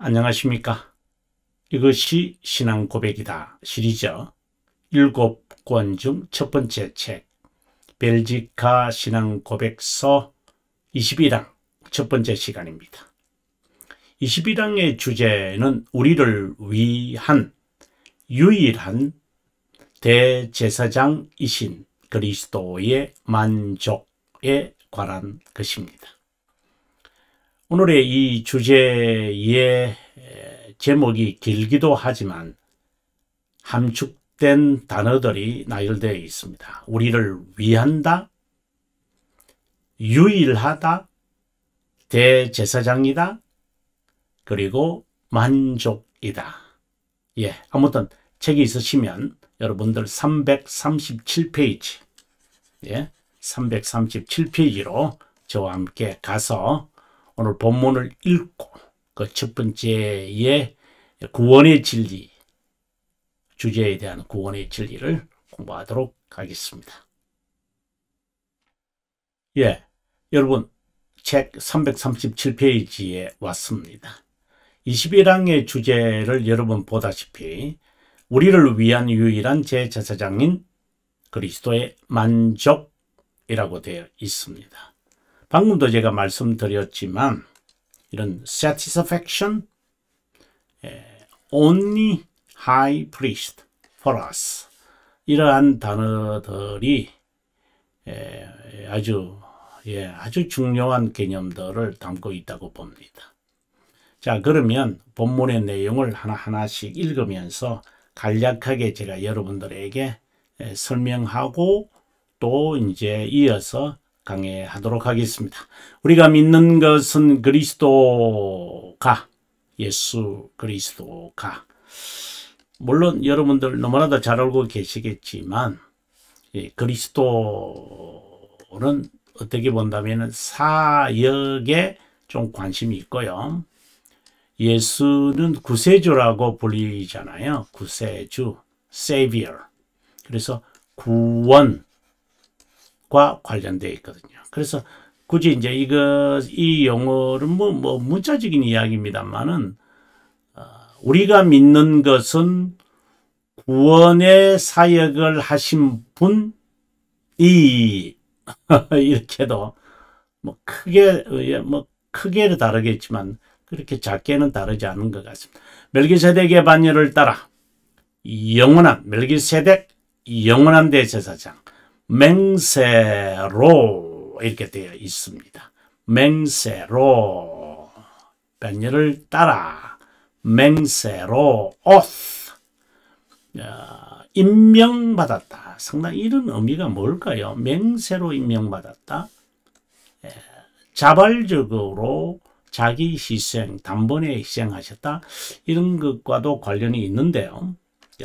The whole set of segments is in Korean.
안녕하십니까. 이것이 신앙 고백이다 시리즈 7권 중 첫 번째 책 벨지카 신앙 고백서 21강 첫 번째 시간입니다. 21강의 주제는 우리를 위한 유일한 대제사장이신 그리스도의 만족에 관한 것입니다. 오늘의 이 주제의 제목이 길기도 하지만 함축된 단어들이 나열되어 있습니다. 우리를 위한다, 유일하다, 대제사장이다, 그리고 만족이다. 아무튼 책이 있으시면 여러분들 337페이지, 337페이지로 저와 함께 가서 오늘 본문을 읽고 그 첫 번째의 구원의 진리, 주제에 대한 구원의 진리를 공부하도록 하겠습니다. 여러분 책 337페이지에 왔습니다. 21강의 주제를 여러분 보다시피 우리를 위한 유일한 제제사장인 그리스도의 만족이라고 되어 있습니다. 방금도 제가 말씀드렸지만 이런 satisfaction, only high priest for us, 이러한 단어들이 아주 중요한 개념들을 담고 있다고 봅니다. 자, 그러면 본문의 내용을 하나하나씩 읽으면서 간략하게 제가 여러분들에게 설명하고 또 이제 이어서 강해하도록 하겠습니다. 우리가 믿는 것은 그리스도가, 예수 그리스도가, 물론 여러분들 너무나도 잘 알고 계시겠지만 그리스도는 어떻게 본다면 사역에 좀 관심이 있고요. 예수는 구세주라고 불리잖아요. 구세주, Savior. 그래서 구원 과 관련되어 있거든요. 그래서 굳이 이제 이 용어는 뭐 문자적인 이야기입니다만은 우리가 믿는 것은 구원의 사역을 하신 분이 이렇게도 크게는 다르겠지만 그렇게 작게는 다르지 않은 것 같습니다. 멜기세덱의 반열을 따라 멜기세덱 영원한 대제사장, 맹세로 이렇게 되어 있습니다. 맹세로, 반열을 따라 맹세로 oath, 임명받았다. 상당히 이런 의미가 뭘까요? 맹세로 임명받았다. 자발적으로 자기 희생, 단번에 희생하셨다. 이런 것과도 관련이 있는데요.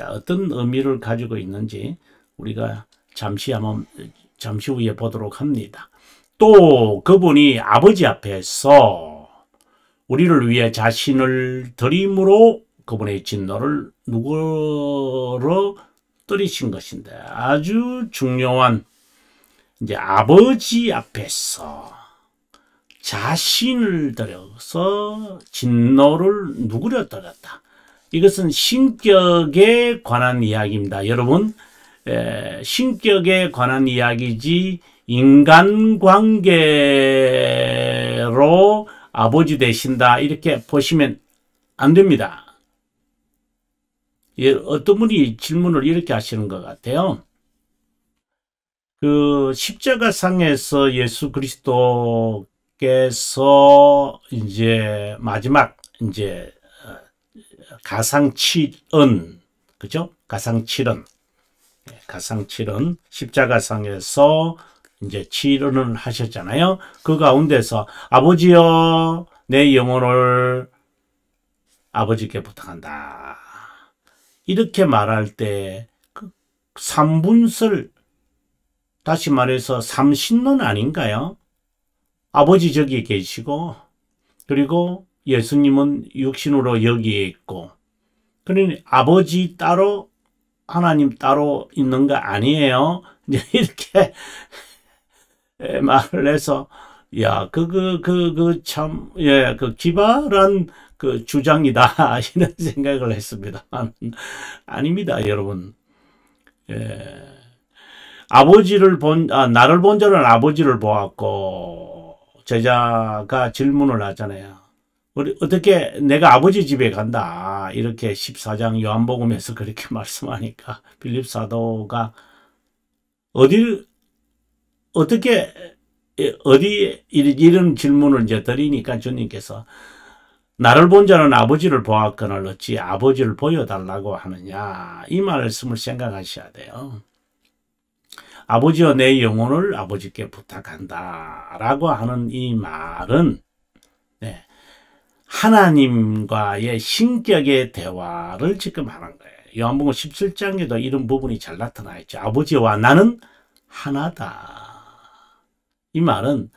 어떤 의미를 가지고 있는지 우리가 잠시 후에 보도록 합니다. 또 그분이 아버지 앞에서 우리를 위해 자신을 드림으로 그분의 진노를 누구로 떨이신 것인데, 아주 중요한 이제 아버지 앞에서 자신을 들여서 진노를 누구로 떨었다. 이것은 신격에 관한 이야기입니다. 여러분, 신격에 관한 이야기지 인간관계로 아버지 되신다 이렇게 보시면 안 됩니다. 어떤 분이 질문을 이렇게 하시는 것 같아요. 그 십자가상에서 예수 그리스도께서 이제 마지막 이제 가상칠언, 그죠? 가상칠언 십자가상에서 이제 치료를 하셨잖아요. 그 가운데서 아버지여 내 영혼을 아버지께 부탁한다. 이렇게 말할 때 그 삼분설, 다시 말해서 삼신론 아닌가요? 아버지 저기 계시고 그리고 예수님은 육신으로 여기에 있고, 그러니 아버지 따로 하나님 따로 있는 거 아니에요? 이렇게 말을 해서 야, 참, 예, 기발한 주장이다. 이런 생각을 했습니다. 아닙니다, 여러분. 예. 나를 본 자는 아버지를 보았고, 제자가 질문을 하잖아요. 어떻게 내가 아버지 집에 간다. 이렇게 14장 요한복음에서 그렇게 말씀하니까, 빌립 사도가 이런 질문을 이제 드리니까 주님께서 나를 본 자는 아버지를 보았거늘 어찌 아버지를 보여달라고 하느냐. 이 말씀을 생각하셔야 돼요. 아버지여 내 영혼을 아버지께 부탁한다 라고 하는 이 말은 네, 하나님과의 신격의 대화를 지금 하는 거예요. 요한복음 17장에도 이런 부분이 잘 나타나 있죠. 아버지와 나는 하나다. 이 말은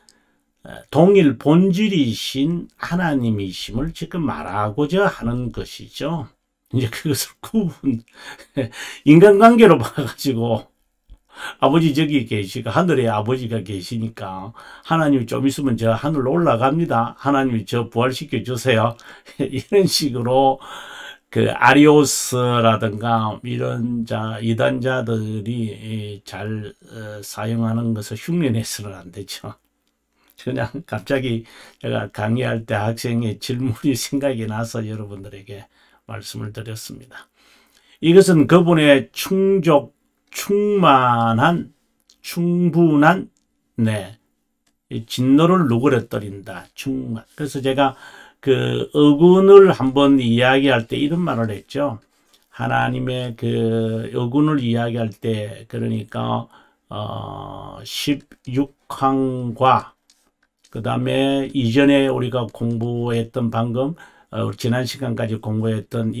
동일 본질이신 하나님이심을 지금 말하고자 하는 것이죠. 이제 그것을 인간관계로 봐가지고 아버지 저기 계시고 하늘에 아버지가 계시니까 하나님이 좀 있으면 저 하늘로 올라갑니다. 하나님이 저 부활시켜 주세요. 이런 식으로 아리오스라든가 이런 이단자들이 잘 사용하는 것을 흉내내서는 안 되죠. 그냥 갑자기 제가 강의할 때 학생의 질문이 생각이 나서 여러분들에게 말씀을 드렸습니다. 이것은 그분의 충분한 진노를 누그러뜨린다. 그래서 제가 어군을 한번 이야기할 때 이런 말을 했죠. 하나님의 어군을 이야기할 때 그러니까 16항과 그 다음에 이전에 우리가 공부했던 방금 지난 시간까지 공부했던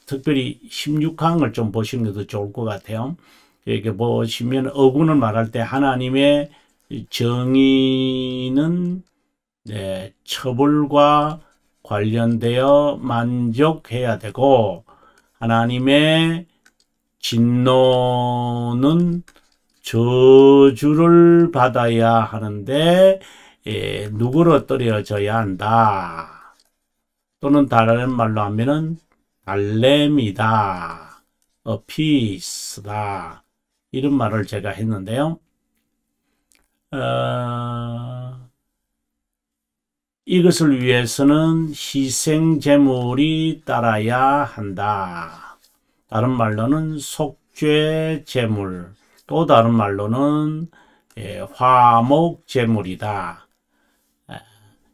특별히 16항을 좀 보시는 것도 좋을 것 같아요. 이렇게 보시면 어군을 말할 때 하나님의 정의는 처벌과 관련되어 만족해야 되고 하나님의 진노는 저주를 받아야 하는데 누그러뜨려져야 한다. 또는 다른 말로 하면은 달램이다. peace다. 이런 말을 제가 했는데요. 이것을 위해서는 희생제물이 따라야 한다. 다른 말로는 속죄제물, 또 다른 말로는 화목제물이다.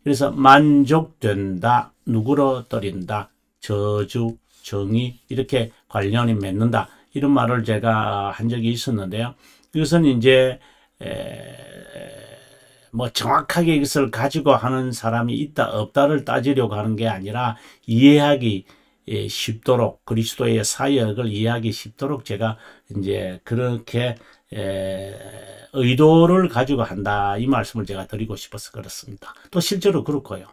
그래서 만족된다, 누그러뜨린다, 저주, 정의 이렇게 관련이 맺는다. 이런 말을 제가 한 적이 있었는데요. 이것은 이제 정확하게 이것을 가지고 하는 사람이 있다 없다를 따지려고 하는 게 아니라 이해하기 쉽도록 그리스도의 사역을 이해하기 쉽도록 제가 이제 그렇게 의도를 가지고 한다 이 말씀을 제가 드리고 싶어서 그렇습니다. 또 실제로 그렇고요.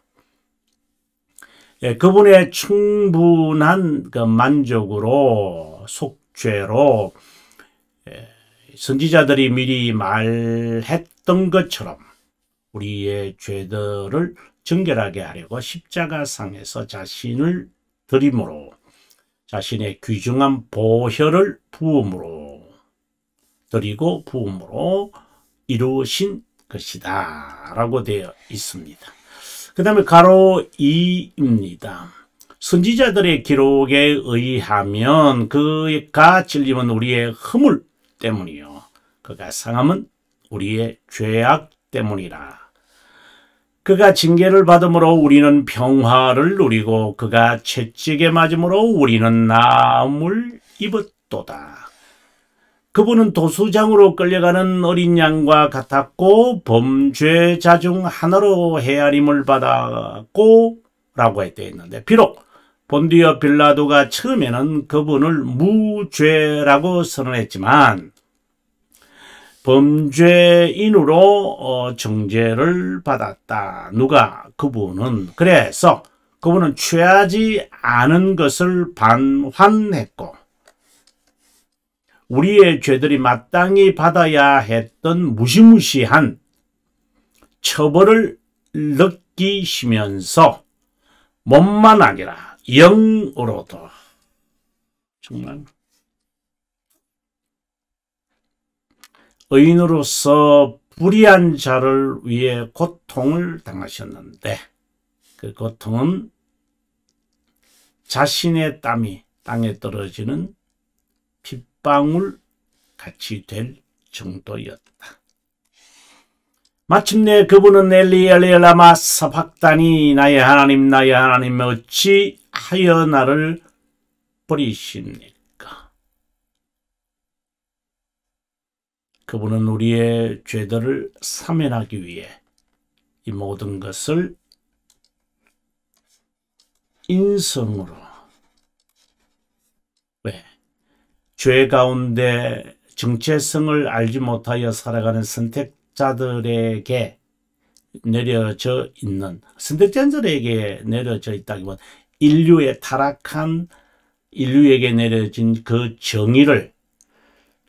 그분의 충분한 만족으로 속죄로 선지자들이 미리 말했던 것처럼 우리의 죄들을 정결하게 하려고 십자가상에서 자신을 드림으로 자신의 귀중한 보혈을 부음으로 드리고 부음으로 이루신 것이다 라고 되어 있습니다. 그 다음에 가로 2입니다. 선지자들의 기록에 의하면 그가 찔림은 우리의 허물 때문이요 그가 상함은 우리의 죄악 때문이라. 그가 징계를 받음으로 우리는 평화를 누리고 그가 채찍에 맞음으로 우리는 나음을 입었도다. 그분은 도수장으로 끌려가는 어린 양과 같았고 범죄자 중 하나로 헤아림을 받았고 라고 되어 있는데 비록 본디오 빌라도가 처음에는 그분을 무죄라고 선언했지만 범죄인으로 정죄를 받았다. 그래서 그분은 취하지 않은 것을 반환했고 우리의 죄들이 마땅히 받아야 했던 무시무시한 처벌을 느끼시면서 몸만 아니라 영으로도 정말 의인으로서 불의한 자를 위해 고통을 당하셨는데 그 고통은 자신의 땀이 땅에 떨어지는 핏방울 같이 될 정도였다. 마침내 그분은 엘리 엘리 라마 사박다니 나의 하나님 어찌하여 나를 버리십니까? 그분은 우리의 죄들을 사면하기 위해 이 모든 것을 인성으로, 왜? 죄 가운데 정체성을 알지 못하여 살아가는 선택자들에게 내려져 있는, 선택자들에게 내려져 있다기보다 인류의 타락한 인류에게 내려진 그 정의를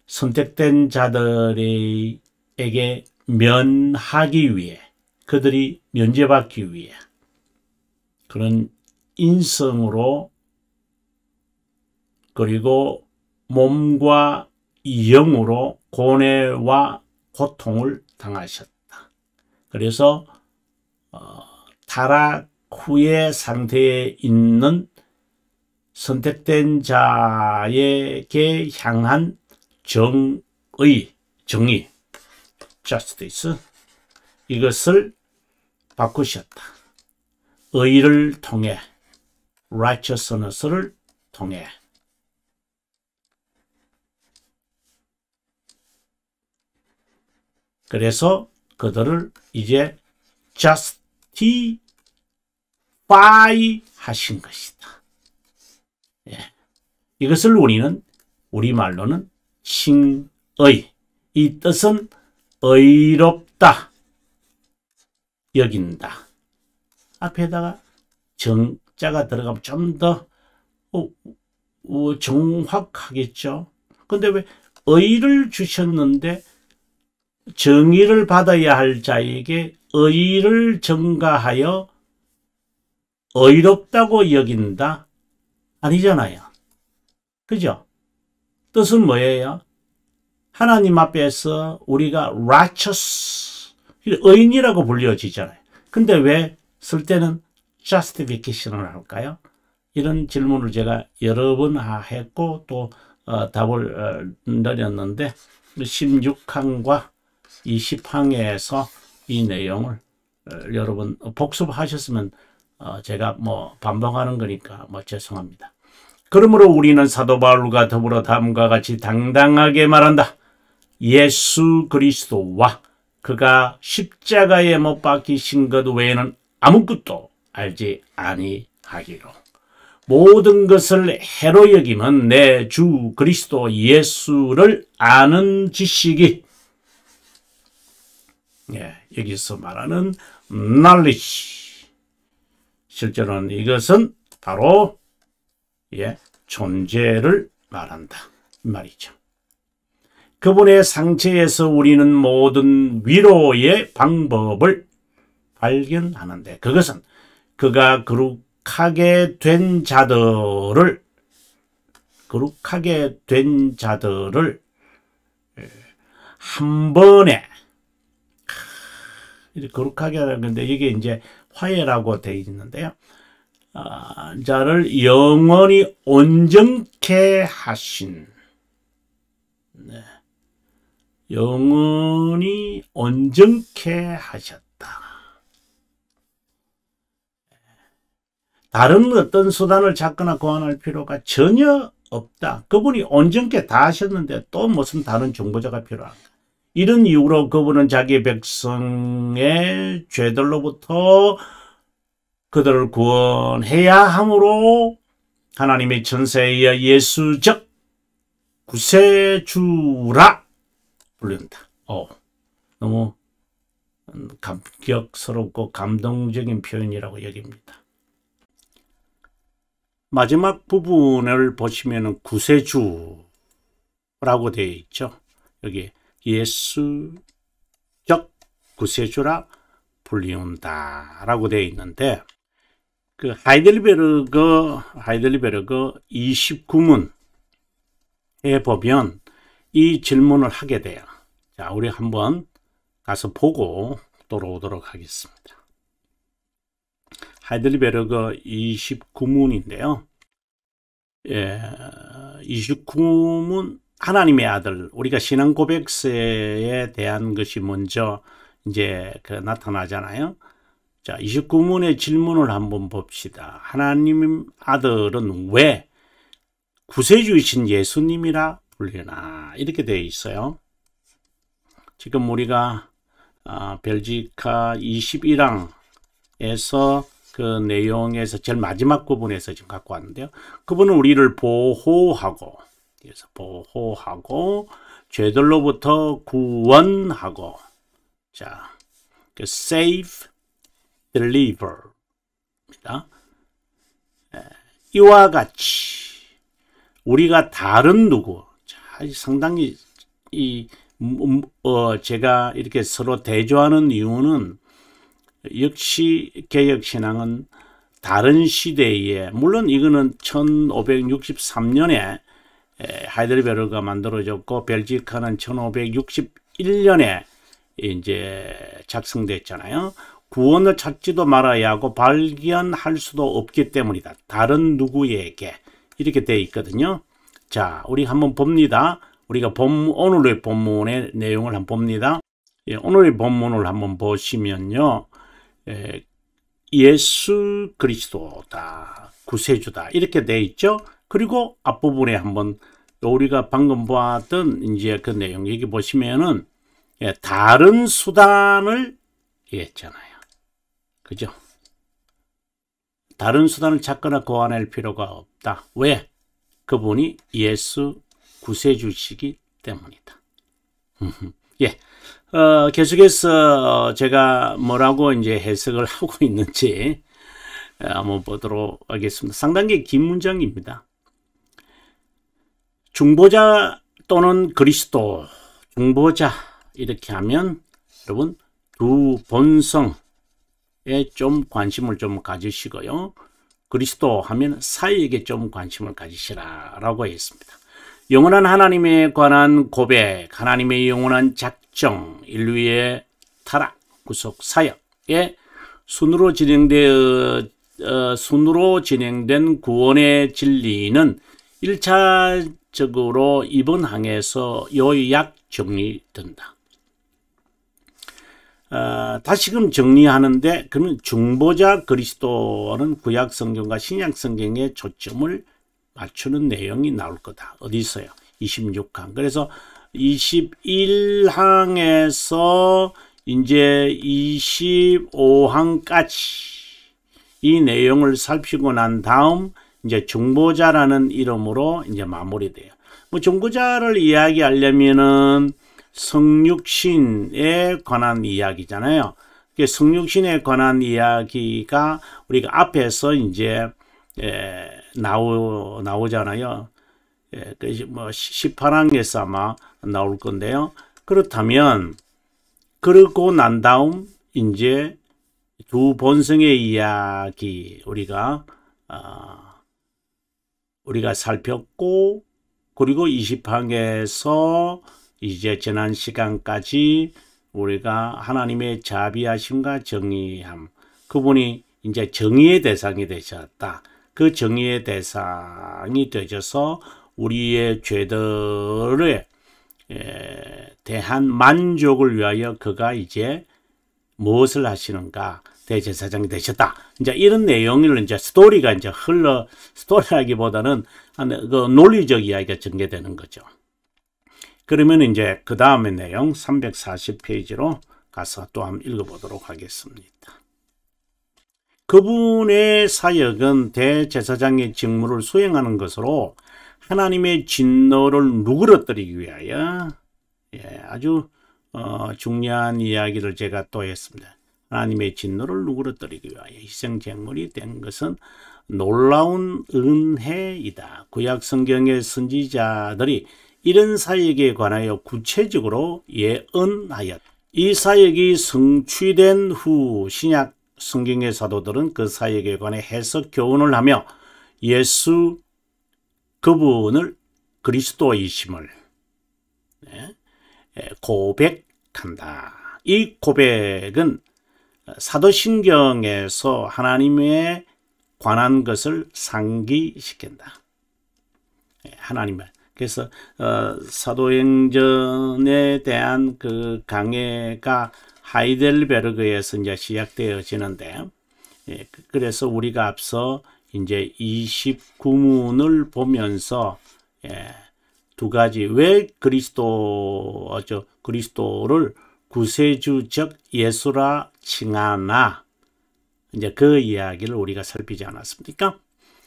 선택된 자들에게 면하기 위해, 그들이 면제받기 위해 그런 인성으로 그리고 몸과 영으로 고뇌와 고통을 당하셨다. 그래서 타락 후의 상태에 있는 선택된 자에게 향한 정의, justice, 이것을 바꾸셨다. 의를 통해, righteousness를 통해. 그래서 그들을 이제 justify 하신 것이다. 예. 이것을 우리는 우리말로는 칭의, 이 뜻은 의롭다 여긴다. 앞에다가 정자가 들어가면 좀 더 정확하겠죠. 근데 왜 의를 주셨는데 정의를 받아야 할 자에게 의를 전가하여 의롭다고 여긴다? 아니잖아요. 그죠? 뜻은 뭐예요? 하나님 앞에서 우리가 righteous, 의인이라고 불려지잖아요. 근데 왜 쓸 때는 justification을 할까요? 이런 질문을 제가 여러 번 했고 또 답을 드렸는데 16항과 20항에서 이 내용을 여러분 복습하셨으면 제가 뭐 반복하는 거니까 뭐 죄송합니다. 그러므로 우리는 사도 바울과 더불어 다음과 같이 당당하게 말한다. 예수 그리스도와 그가 십자가에 못 박히신 것 외에는 아무것도 알지 아니하기로. 모든 것을 해로 여기면 내 주 그리스도 예수를 아는 지식이, 예, 여기서 말하는 knowledge, 실제로는 이것은 바로 존재를 말한다 이 말이죠. 그분의 상처에서 우리는 모든 위로의 방법을 발견하는데, 그것은 그가 거룩하게 된 자들을 한 번에, 거룩하게 하는 건데 이게 이제 화해라고 되어 있는데요. 자를 영원히 온전케 하신, 네. 영원히 온전케 하셨다. 다른 어떤 수단을 찾거나 고안할 필요가 전혀 없다. 그분이 온전케 다 하셨는데 또 무슨 다른 중보자가 필요한가? 이런 이유로 그분은 자기 백성의 죄들로부터 그들을 구원해야 하므로 하나님의 천사에 의해 예수 즉 구세주라 부른다. 너무 감격스럽고 감동적인 표현이라고 여깁니다. 마지막 부분을 보시면 구세주라고 되어 있죠. 여기 예수적 구세주라 불리운다라고 되어 있는데, 그 하이델베르그 29문에 보면 이 질문을 하게 돼요. 자, 우리 한번 가서 보고 돌아오도록 하겠습니다. 하이델베르그 29문인데요. 29문 하나님의 아들, 우리가 신앙 고백서에 대한 것이 먼저 이제 나타나잖아요. 자, 29문의 질문을 한번 봅시다. 하나님 아들은 왜 구세주이신 예수님이라 불리나? 이렇게 되어 있어요. 지금 우리가 벨지카 21항에서 그 내용에서 제일 마지막 부분에서 지금 갖고 왔는데요. 그분은 우리를 보호하고, 그래서 보호하고 죄들로부터 구원하고, 자, 그 save, deliver입니다. 이와 같이 우리가 다른 누구, 자, 상당히 제가 이렇게 서로 대조하는 이유는 역시 개혁신앙은 다른 시대에, 물론 이거는 1563년에 하이델베르가 만들어졌고 벨지카는 1561년에 이제 작성됐잖아요. 구원을 찾지도 말아야 하고 발견할 수도 없기 때문이다. 다른 누구에게 이렇게 되어 있거든요. 자, 우리 한번 봅니다. 우리가 오늘의 본문의 내용을 한번 봅니다. 오늘의 본문을 한번 보시면요. 예수 그리스도다, 구세주다 이렇게 되어 있죠. 그리고 앞부분에 한번 우리가 방금 보았던 이제 그 내용 여기 보시면은 다른 수단을 얘기했잖아요. 그죠? 다른 수단을 찾거나 고안할 필요가 없다. 왜? 그분이 예수 구세주시기 때문이다. 예. 계속해서 제가 뭐라고 이제 해석을 하고 있는지 한번 보도록 하겠습니다. 상당히 긴 문장입니다. 중보자 또는 그리스도, 중보자 이렇게 하면 여러분 두 본성에 좀 관심을 좀 가지시고요. 그리스도 하면 사이에게 좀 관심을 가지시라라고 했습니다. 영원한 하나님에 관한 고백, 하나님의 영원한 작정, 인류의 타락, 구속, 사역에 순으로 진행된 구원의 진리는 1차적으로 이번 항에서 요약 정리된다. 다시금 정리하는데, 그러면 중보자 그리스도는 구약 성경과 신약 성경에 초점을 맞추는 내용이 나올 거다. 어디 있어요? 26항. 그래서 21항에서 이제 25항까지 이 내용을 살피고 난 다음 이제 중보자라는 이름으로 이제 마무리돼요. 뭐 중보자를 이야기하려면은 성육신에 관한 이야기잖아요. 성육신에 관한 이야기가 우리가 앞에서 이제 나오잖아요. 뭐 18항에서 아마 나올 건데요. 그렇다면 그러고 난 다음 이제 두 본성의 이야기 우리가 살폈고, 그리고 20항에서 이제 지난 시간까지 우리가 하나님의 자비하심과 정의함, 그분이 이제 정의의 대상이 되셨다. 그 정의의 대상이 되셔서 우리의 죄들에 대한 만족을 위하여 그가 이제 무엇을 하시는가? 대제사장이 되셨다. 이제 이런 내용을 이제 스토리가 이제 스토리라기보다는 그 논리적 이야기가 전개되는 거죠. 그러면 이제 그 다음의 내용 340페이지로 가서 또 한번 읽어보도록 하겠습니다. 그분의 사역은 대제사장의 직무를 수행하는 것으로 하나님의 진노를 누그러뜨리기 위하여, 아주 중요한 이야기를 제가 또 했습니다. 하나님의 진노를 누그러뜨리기 위하여 희생제물이 된 것은 놀라운 은혜이다. 구약 성경의 선지자들이 이런 사역에 관하여 구체적으로 예언하였다. 이 사역이 성취된 후 신약 성경의 사도들은 그 사역에 관해 해석 교훈을 하며 예수 그분을 그리스도이심을 고백한다. 이 고백은 사도신경에서 하나님에 관한 것을 상기시킨다. 하나님을. 그래서 사도행전에 대한 그 강해가 하이델베르그에서 이제 시작되어지는데, 그래서 우리가 앞서 이제 29문을 보면서 두 가지 왜 그리스도를 구세주적 예수라 칭하나, 이제 그 이야기를 우리가 살피지 않았습니까?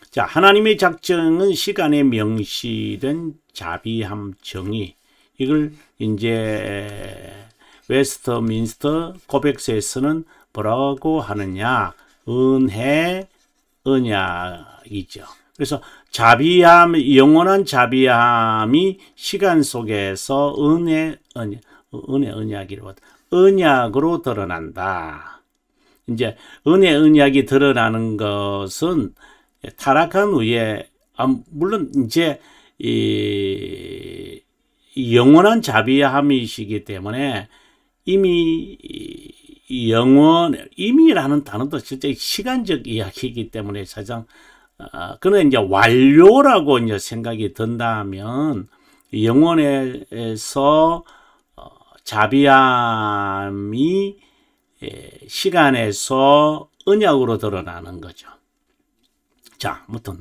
자, 하나님의 작정은 시간에 명시된 자비함 정의, 이걸 이제 웨스트민스터 고백서에서는 뭐라고 하느냐? 은혜, 언약이죠. 그래서 자비함, 영원한 자비함이 시간 속에서 언약으로 드러난다. 이제 언약이 드러나는 것은 타락한 후에, 물론 이제 영원한 자비함이시기 때문에 이미 임이라는 단어도 진짜 시간적 이야기이기 때문에 사실상 그는 이제 완료라고 이제 생각이 든다면 영원에서 자비함이 시간에서 언약으로 드러나는 거죠. 자, 아무튼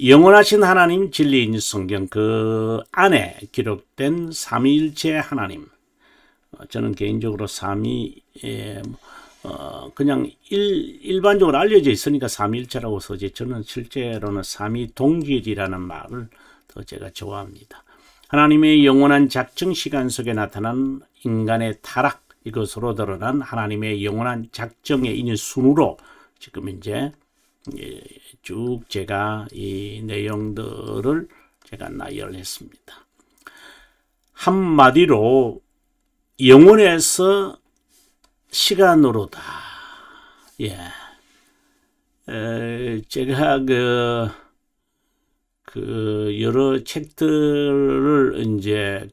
영원하신 하나님 진리인 성경 그 안에 기록된 삼위일체 하나님. 저는 개인적으로 삼위, 그냥 일반적으로 알려져 있으니까 삼위일체라고 써지, 저는 실제로는 삼위동질이라는 말을 더 제가 좋아합니다. 하나님의 영원한 작정 시간 속에 나타난 인간의 타락, 이것으로 드러난 하나님의 영원한 작정의 이 순으로 지금 이제 쭉 제가 이 내용들을 제가 나열했습니다. 한마디로 영원에서 시간으로다. 제가 그 여러 책들을 이제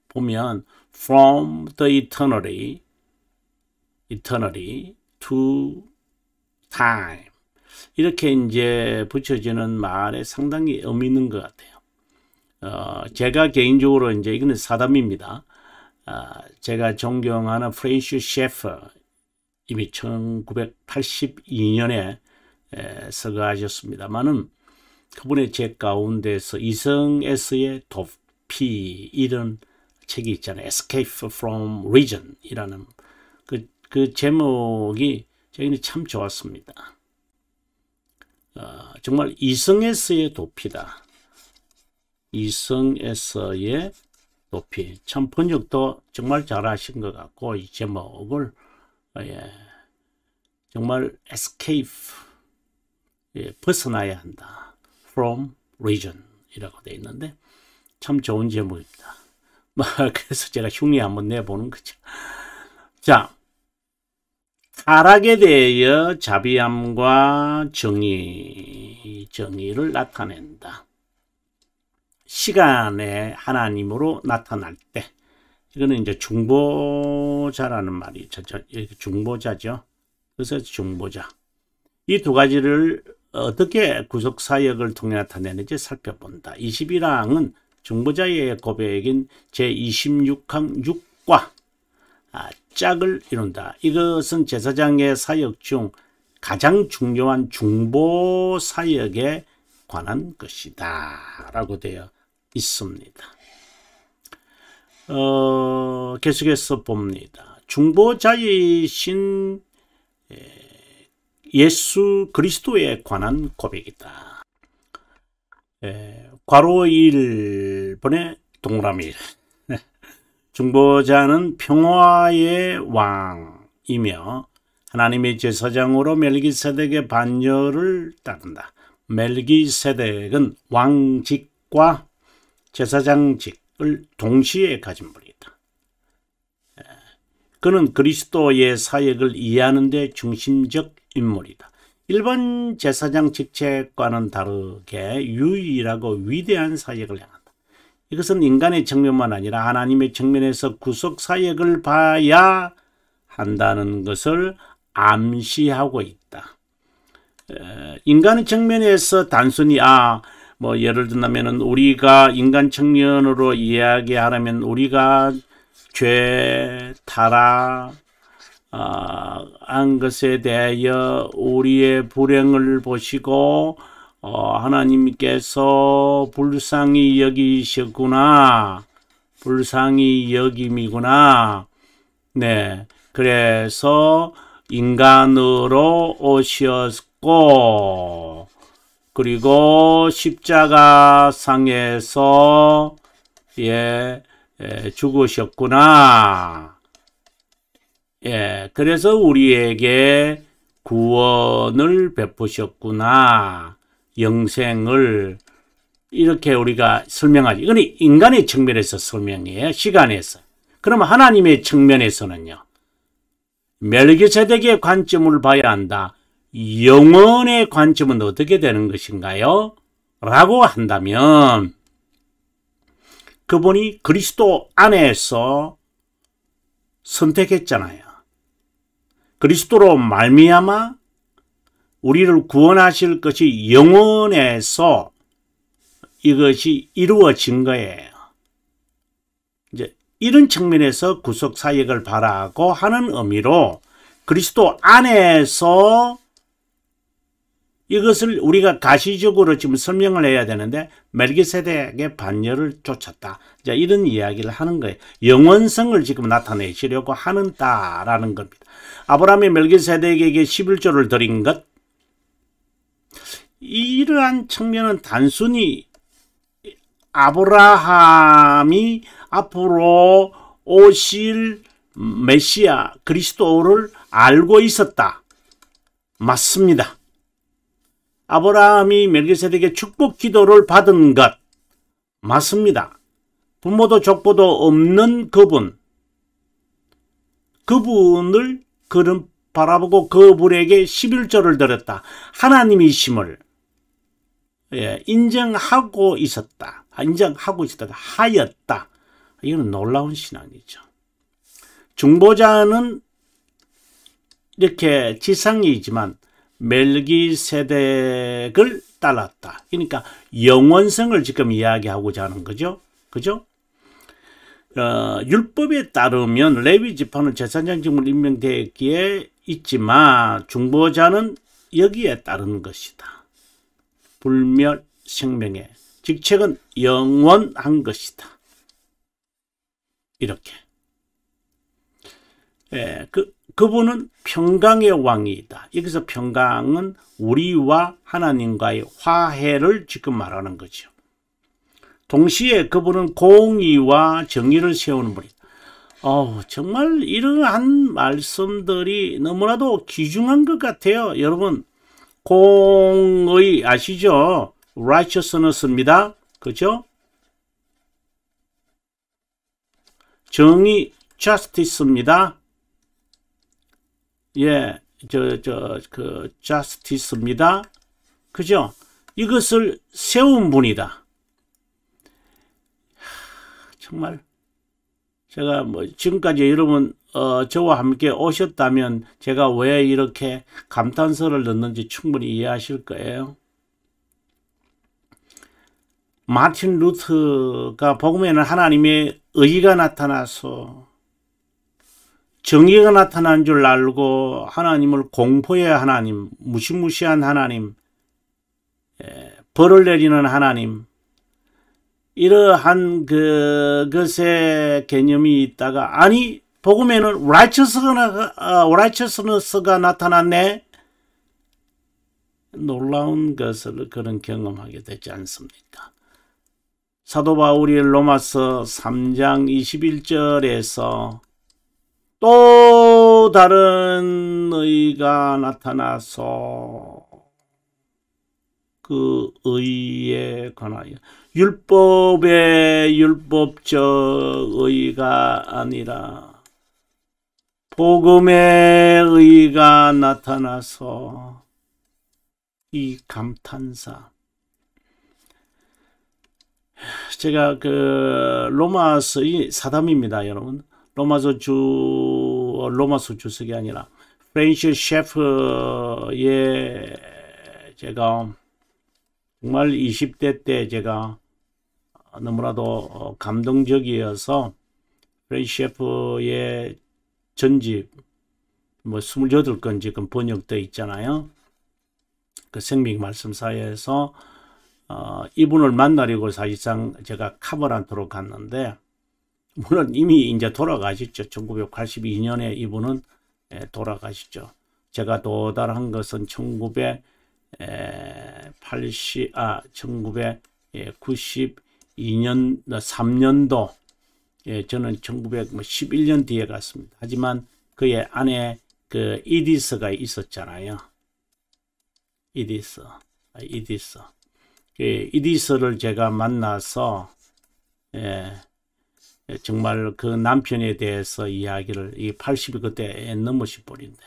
보면 from the eternity to time, 이렇게 이제 붙여지는 말에 상당히 의미 있는 것 같아요. 제가 개인적으로 이제 이거는 사담입니다. 제가 존경하는 프렌시 셰퍼, 이미 1982년에 서거하셨습니다만은 그분의 책 가운데서 이성에서의 도피, 이런 책이 있잖아요. Escape from Reason 이라는 그 제목이 저희는 참 좋았습니다. 정말 이성에서의 도피다. 이성에서의 도피. 참 번역도 정말 잘하신 것 같고, 이 제목을 정말 escape, 벗어나야 한다. from reason 이라고 되어 있는데 참 좋은 제목입니다. 그래서 제가 흉내 한번 내보는 거죠. 자, 타락에 대하여 자비함과 정의를 나타낸다. 시간의 하나님으로 나타날 때, 이거는 이제 중보자라는 말이 중보자죠. 그래서 중보자. 이 두 가지를 어떻게 구속 사역을 통해 나타내는지 살펴본다. 21항은 중보자의 고백인 제26항 6과 짝을 이룬다. 이것은 제사장의 사역 중 가장 중요한 중보 사역에 관한 것이다 라고 되어 있습니다. 계속해서 봅니다. 중보자이신 예수 그리스도에 관한 고백이다. 괄호 1번에 동그라미. 중보자는 평화의 왕이며 하나님의 제사장으로 멜기세덱의 반열을 따른다. 멜기세덱은 왕직과 제사장직을 동시에 가진 분이다. 그는 그리스도의 사역을 이해하는 데 중심적 인물이다. 일반 제사장 직책과는 다르게 유일하고 위대한 사역을 행한다. 이것은 인간의 측면만 아니라 하나님의 측면에서 구속 사역을 봐야 한다는 것을 암시하고 있다. 인간의 측면에서 단순히 뭐 예를 들면 우리가 인간 측면으로 이야기하려면 우리가 죄, 타락 한 것에 대하여 우리의 불행을 보시고 하나님께서 불쌍히 여기셨구나, 불쌍히 여김이구나. 네, 그래서 인간으로 오셨고 그리고 십자가상에서 죽으셨구나. 그래서 우리에게 구원을 베푸셨구나. 영생을 이렇게 우리가 설명하지. 이건 인간의 측면에서 설명이에요. 시간에서. 그러면 하나님의 측면에서는요. 멜기세덱의 관점을 봐야 한다. 영원의 관점은 어떻게 되는 것인가요? 라고 한다면 그분이 그리스도 안에서 선택했잖아요. 그리스도로 말미암아 우리를 구원하실 것이 영원에서 이것이 이루어진 거예요. 이제 이런 측면에서 구속 사역을 바라고 하는 의미로 그리스도 안에서 이것을 우리가 가시적으로 지금 설명을 해야 되는데 멜기세덱의 반열을 쫓았다. 자, 이런 이야기를 하는 거예요. 영원성을 지금 나타내시려고 하는다라는 겁니다. 아브라함이 멜기세덱에게 11조를 드린 것, 이러한 측면은 단순히 아브라함이 앞으로 오실 메시아 그리스도를 알고 있었다. 맞습니다. 아브라함이 멜기세덱의 축복 기도를 받은 것 맞습니다. 부모도 족보도 없는 그분을 그는 바라보고 그분에게 11조를 드렸다. 하나님이심을 인정하고 있었다. 하였다. 이건 놀라운 신앙이죠. 중보자는 이렇게 지상이지만 멜기세덱을 따랐다. 그러니까 영원성을 지금 이야기하고자 하는 거죠. 그죠? 율법에 따르면 레위 지파는 제사장 직무를 임명되기에 있지만 중보자는 여기에 따른 것이다. 불멸 생명의 직책은 영원한 것이다. 이렇게. 그분은 평강의 왕이다. 여기서 평강은 우리와 하나님과의 화해를 지금 말하는 거죠. 동시에 그분은 공의와 정의를 세우는 분이다. 정말 이러한 말씀들이 너무나도 귀중한 것 같아요. 여러분, 공의 아시죠? righteousness입니다. 그죠? 정의 justice입니다. justice입니다. 그죠? 이것을 세운 분이다. 정말 제가 지금까지 여러분 저와 함께 오셨다면 제가 왜 이렇게 감탄사를 넣는지 충분히 이해하실 거예요. 마틴 루터가 복음에는 하나님의 의가 나타나서 정의가 나타난 줄 알고 하나님을 공포의 하나님, 무시무시한 하나님, 벌을 내리는 하나님, 이러한 그것의 개념이 있다가 아니 복음에는 righteousness가 나타났네. 놀라운 것을 그런 경험하게 되지 않습니까? 사도 바울이 로마서 3장 21절에서 또 다른 의가 나타나서 그 의에 관하여 율법의 율법적 의가 아니라 복음의 의가 나타나서 이 감탄사. 제가 그 로마서 이 사담입니다, 여러분. 로마서 주석이 아니라 프렌시 셰프의 제가 정말 20대 때 제가 너무나도 감동적이어서 프렌시 셰프의 전집 뭐 28건 지금 번역되어 있잖아요. 그 생명 말씀사에서 이분을 만나려고 사실상 제가 카바란트로 갔는데, 물론 이미 이제 돌아가셨죠. 1982년에 이분은 돌아가셨죠. 제가 도달한 것은 1992년, 예, 3년도, 예, 저는 1911년 뒤에 갔습니다. 하지만 그의 안에 그 이디스가 있었잖아요. 이디스. 이디스를 제가 만나서, 예, 정말 그 남편에 대해서 이야기를, 이 80이 그때 넘으실 분인데,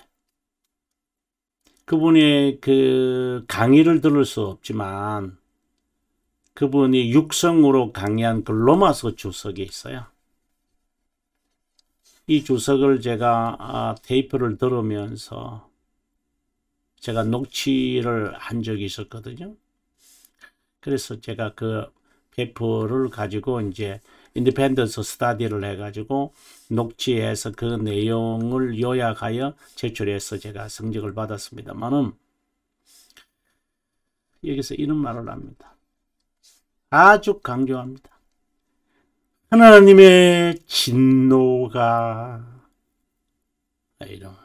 그분의 그 강의를 들을 수 없지만, 그분이 육성으로 강의한 그 로마서 주석이 있어요. 이 주석을 제가 테이프를 들으면서 제가 녹취를 한 적이 있었거든요. 그래서 제가 그 페이퍼를 가지고 이제 인디펜던스 스타디를 해가지고 녹취해서 그 내용을 요약하여 제출해서 제가 성적을 받았습니다만은, 여기서 이런 말을 합니다. 아주 강조합니다. 하나님의 진노가, 이런,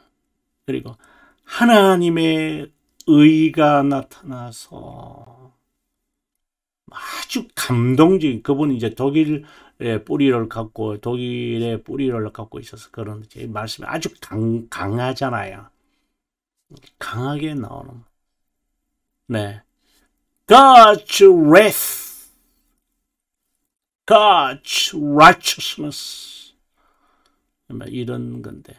그리고 하나님의 의가 나타나서 아주 감동적인, 그분이 이제 독일의 뿌리를 갖고 있어서 그런지 말씀이 아주 강하잖아요. 강하게 나오는. 네. God's wrath, God's righteousness. 이런 건데.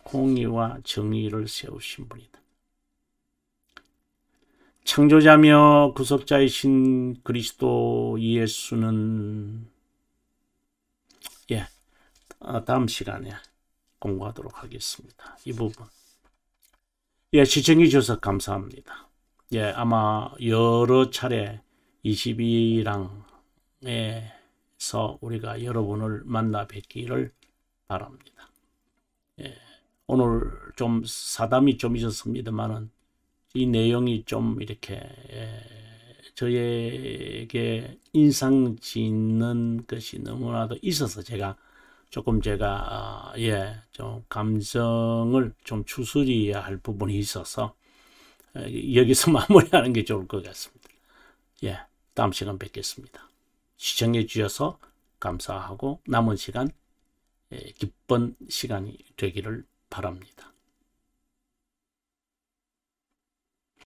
공의와 정의를 세우신 분이다. 창조자며 구속자이신 그리스도 예수는, 예, 다음 시간에 공부하도록 하겠습니다. 이 부분. 예, 시청해 주셔서 감사합니다. 예, 아마 여러 차례 22랑에서 우리가 여러분을 만나 뵙기를 바랍니다. 예, 오늘 좀 사담이 좀 있었습니다만은 이 내용이 좀 이렇게 저에게 인상 짓는 것이 너무나도 있어서 제가 좀 감정을 좀 추스려야 할 부분이 있어서 여기서 마무리하는 게 좋을 것 같습니다. 예, 다음 시간 뵙겠습니다. 시청해 주셔서 감사하고 남은 시간 기쁜 시간이 되기를 바랍니다.